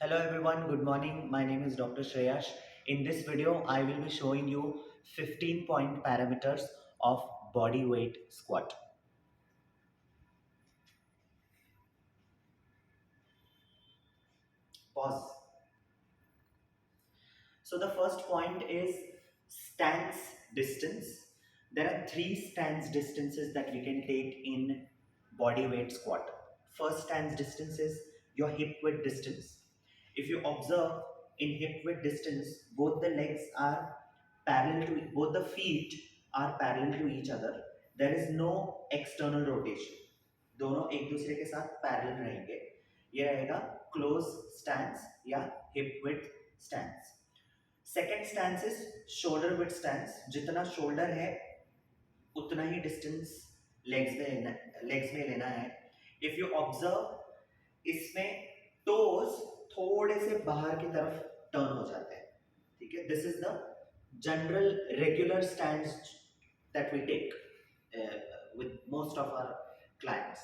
Hello everyone, good morning. My name is Dr. Shreyash. In this video, I will be showing you 15-point parameters of body weight squat. Pause. So the first point is stance distance. There are three stance distances that we can take in body weight squat. First stance distance is your hip width distance. If you observe in hip width distance, both the legs are parallel to both the feet are parallel to each other. There is no external rotation. दोनों एक दूसरे के साथ parallel रहेंगे. ये रहेगा close stance या hip width stance. Second stance is shoulder width stance. जितना शोल्डर है उतना ही डिस्टेंस लेग्स में लेना है. इफ यू ऑब्जर्व इसमें टोज थोड़े से बाहर की तरफ टर्न हो जाते हैं. ठीक है, this is the general regular stance that we take with most of our clients.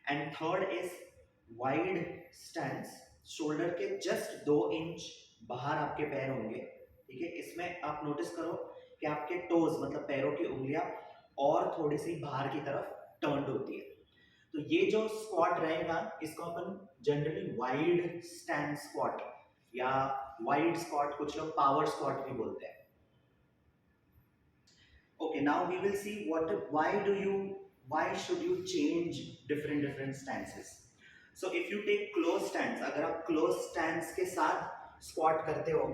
And third is wide stance. Shoulder के जस्ट 2 इंच बाहर आपके पैर होंगे. ठीक है, इसमें आप नोटिस करो कि आपके टोज मतलब पैरों की उंगलियां और थोड़ी सी बाहर की तरफ टर्न्ड होती है. तो ये जो स्क्वाट रहेगा इसको अपन जनरली वाइड स्टैंड स्क्वाट या वाइड स्क्वाट, कुछ लोग पावर स्क्वाट भी बोलते हैं. Okay, now we will see why should you change different stances. So if you take close stance, अगर आप close stance के साथ squat करते हो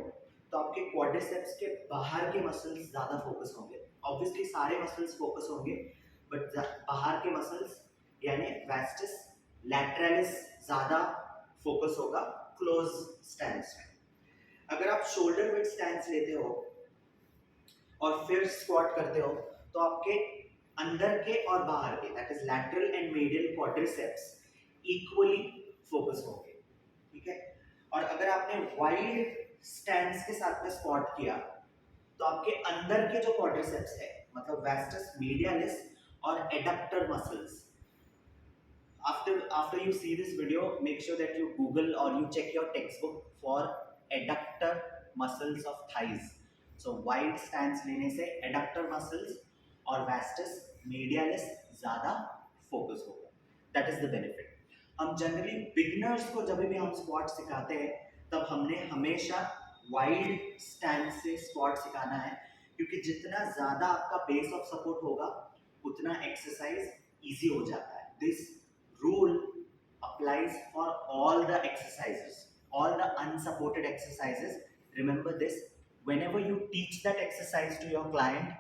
तो आपके quadriceps के बाहर के muscles ज़्यादा focus होंगे. Obviously सारे muscles focus होंगे, but बाहर के muscles यानी vastus lateralis ज़्यादा focus होगा close stance में. अगर आप shoulder width stance लेते हो और फिर स्क्वाट करते हो तो आपके अंदर के और बाहर के that is lateral and medial quadriceps equally focus होंगे. ठीक है, और अगर आपने वाइड स्टैंस के साथ में स्क्वाट किया तो आपके अंदर के जो क्वाड्रिसेप्स है मतलब वास्टस मीडियालिस और adductor muscles, after you see this video make sure that you google or you check your textbook for adductor muscles of thighs. So wide stance लेने से adductor muscles और vastus medialis ज़्यादा focus होगा. That is the benefit. हम generally beginners को जब भी हम squat सिखाते हैं तब हमने हमेशा wide stance से squat सिखाना है, क्योंकि जितना ज़्यादा आपका base of support होगा उतना exercise easy हो जाता है. This rule applies for all the exercises, all the unsupported exercises. Remember this. Whenever you teach that exercise to your client,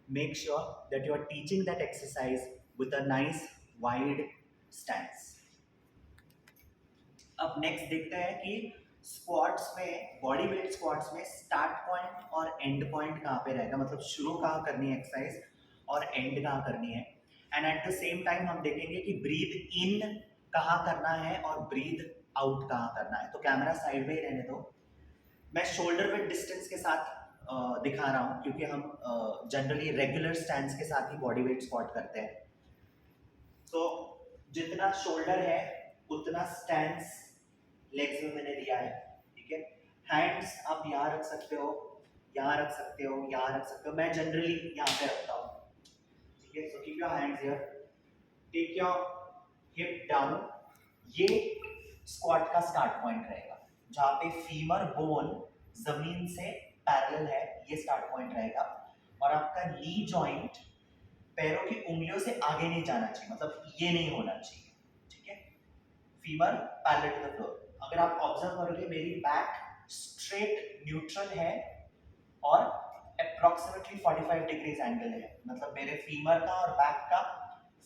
make sure that you are teaching that exercise with a nice wide stance. अब next देखते हैं कि squats में, body weight squats में start point और and point कहाँ पे रहेगा, मतलब शुरू कहाँ करनी है एक्सरसाइज और एंड कहाँ करनी है. And at the same time हम देखेंगे कि ब्रीथ इन कहाँ करना है और ब्रीथ आउट कहाँ करना है. तो कैमरा साइड में ही रहने दो. मैं शोल्डर विथ डिस्टेंस के साथ दिखा रहा हूँ क्योंकि हम जनरली रेगुलर स्टैंस के साथ ही बॉडी वेट स्क्वाट करते हैं. तो जितना शोल्डर है उतना स्टैंस लेग्स में मैंने लिया है. ठीक है, हैंड्स आप यहाँ रख सकते हो, यहाँ रख सकते हो, यहाँ रख सकते हो. मैं जनरली यहाँ पे रखता हूँ. ठीक है, so keep your hands here, take your hip down. ये स्क्वाट का स्टार्ट पॉइंट रहेगा जहाँ पे फीमर बोन जमीन से पैरेलल है. ये स्टार्ट पॉइंट रहेगा. और आपका नी जॉइंट पैरों की उंगलियों से आगे नहीं जाना चाहिए, मतलब ये नहीं होना चाहिए. ठीक है, femur parallel to the floor. अगर आप ऑब्जर्व करोगे मेरी बैक स्ट्रेट न्यूट्रल है और अप्रोक्सीमेटली 45 डिग्रीज एंगल है, मतलब मेरे फीमर का और बैक का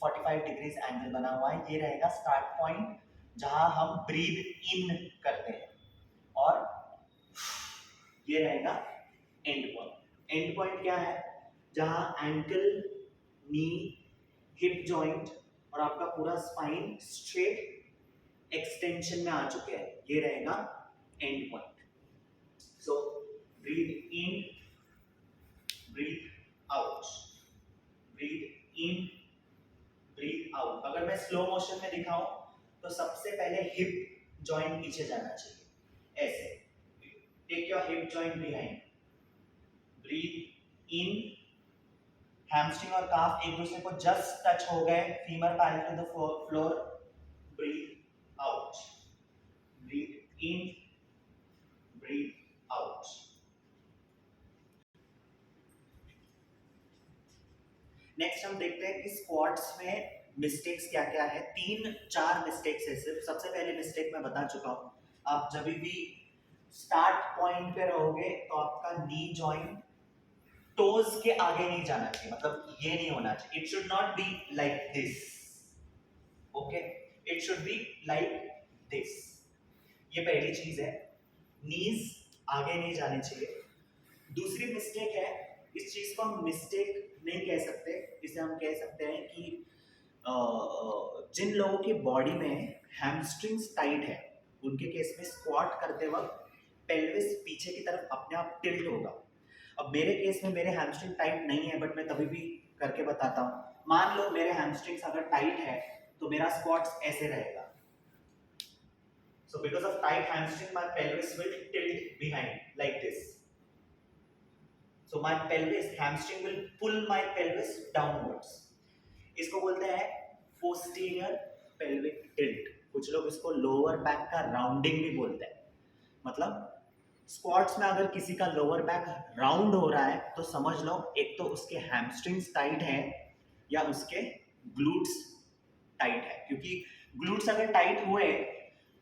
45 डिग्रीज एंगल बना हुआ है. ये रहेगा स्टार्ट पॉइंट जहां हम ब्रीथ इन करते हैं, और ये रहेगा एंड पॉइंट. एंड पॉइंट क्या है, जहां एंकल, नी, हिप जॉइंट और आपका पूरा स्पाइन स्ट्रेट एक्सटेंशन में आ चुके हैं. ये रहेगा end point. So breathe in, breathe out, breathe in, breathe out. अगर मैं स्लो मोशन में दिखाऊं तो सबसे पहले हिप जॉइंट पीछे जाना चाहिए. ऐसे, take your hip joint behind, breathe in, hamstring और काफ एक दूसरे को जस्ट टच हो गए, femur parallel to the floor, breathe out, breathe in, breathe out. Next हम देखते हैं कि स्क्वाट्स में मिस्टेक्स क्या क्या है। 3-4 मिस्टेक्स है सिर्फ। सबसे पहले मिस्टेक मैं बता चुका हूं, आप जब भी स्टार्ट पॉइंट पे रहोगे तो आपका नी जॉइंट टोज के आगे नहीं जाना चाहिए, मतलब ये नहीं होना चाहिए, it should not be like this, okay, it should be like this. ये पहली चीज है, नीज आगे नहीं जाने चाहिए। दूसरी मिस्टेक है, इस चीज को हम मिस्टेक नहीं कह सकते, इसे हम कह सकते हैं कि जिन लोगों की बॉडी में हैमस्ट्रिंग्स टाइट है उनके केस में स्क्वाट करते वक्त पेल्विस पीछे की तरफ अपने आप टिल्ट होगा। अब मेरे केस में मेरे हैमस्ट्रिंग टाइट नहीं है, बट मैं तभी भी करके बताता हूँ। मान लो मेरे हैमस्ट्रिंग्स अगर टाइट है तो मेरा स्क्वाट्स ऐसे रहेगा। So because of tight hamstring, my pelvis will tilt behind like this. So my pelvis, hamstring will pull my pelvis downwards. इसको बोलते हैं posterior pelvic tilt। कुछ लोग इसको लोअर बैक का राउंडिंग भी बोलते हैं। मतलब स्क्वाट्स में अगर किसी का लोअर बैक राउंड हो रहा है तो समझ लो एक तो उसके हैमस्ट्रिंग्स टाइट है या उसके ग्लूट्स टाइट है, क्योंकि ग्लूट्स अगर टाइट हुए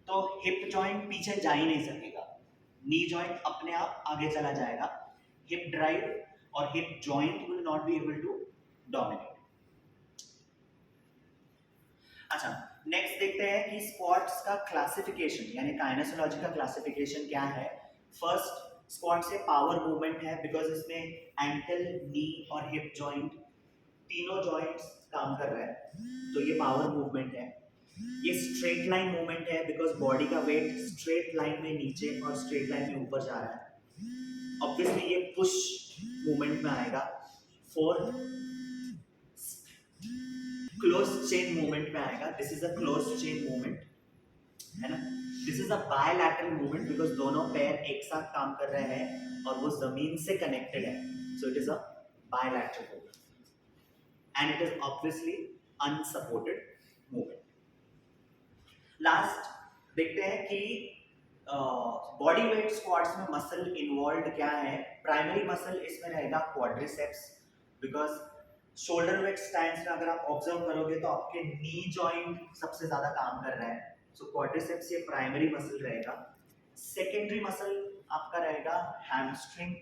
तो हिप जॉइंट पीछे जा ही नहीं सकेगा, नी जॉइंट अपने आप आगे चला जाएगा, हिप ड्राइव और hip joint will not be able to dominate. अच्छा, नेक्स्ट देखते हैं कि स्क्वाट्स का क्लासिफिकेशन यानी काइनेसोलॉजी का क्लासिफिकेशन क्या है। फर्स्ट, स्क्वाट से पावर मूवमेंट है, बिकॉज इसमें एंकल, नी और हिप जॉइंट तीनों जॉइंट्स काम कर रहे हैं, तो ये पावर मूवमेंट है। ये स्ट्रेट लाइन मूवमेंट है, बिकॉज बॉडी का वेट स्ट्रेट लाइन में नीचे और स्ट्रेट लाइन में ऊपर जा रहा है। ऑब्वियसली ये पुश मूवमेंट में आएगा। फोर्थ, क्लोज चेन मूवमेंट में आएगा। This is a close chain movement, है ना। This is a bilateral movement, because दोनों पैर एक साथ काम कर रहे हैं और वो जमीन से कनेक्टेड है, so it is a bilateral movement and it is obviously unsupported movement. Last देखते हैं कि बॉडी वेट स्क्वाट्स में मसल इन्वॉल्व क्या है। प्राइमरी मसल इसमें रहेगा quadriceps, because shoulder weight stands में अगर आप ऑब्जर्व करोगे तो आपके नी जॉइंट सबसे ज्यादा काम कर रहा है, सो क्वाड्रिसेप्स ये प्राइमरी मसल रहेगा। सेकेंडरी मसल आपका रहेगा हैमस्ट्रिंग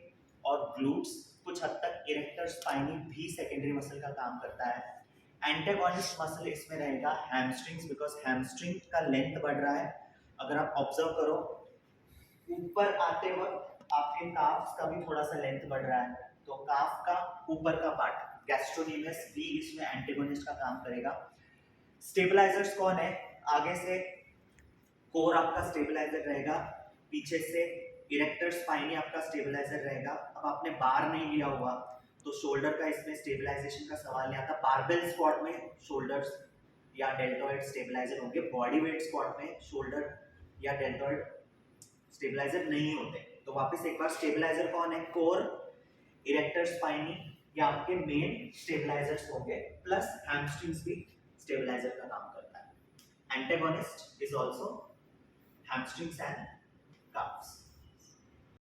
और ग्लूट्स, कुछ हद तक इरेक्टर स्पाइनी भी सेकेंडरी मसल का काम करता है। एंटागोनिस्ट मसल इसमें रहेगा हैमस्ट्रिंग्स, बिकॉज हैमस्ट्रिंग का लेंथ बढ़ रहा है। अगर आप ऑब्जर्व करो ऊपर आते वक्त आपके काफ्स का भी थोड़ा सा लेंथ बढ़ रहा है, तो काफ का ऊपर का पार्ट गैस्ट्रोनिमस भी इसमें एंटागोनिस्ट का काम करेगा। स्टेबलाइजर्स कौन है? आगे से कोर आपका स्टेबलाइजर रहेगा, पीछे से इरेक्टर स्पाइनी आपका स्टेबलाइजर रहेगा। अब आपने बार नहीं लिया हुआ तो शोल्डर का इसमें स्टेबलाइजेशन का सवाल नहीं आता। बारबेल स्क्वाट में शोल्डर्स या डेल्टॉइड स्टेबलाइजर होंगे, बॉडी वेट स्क्वाट में शोल्डर या डेल्टॉइड स्टेबलाइजर नहीं होते। तो वापस एक बार स्टेबलाइजर कौन है? कोर, इरेक्टर स्पाइनी या आपके मेन स्टेबलाइजर्स होंगे, प्लस हैमस्ट्रिंग्स भी स्टेबलाइजर का काम करता है। Antagonist is also hamstrings and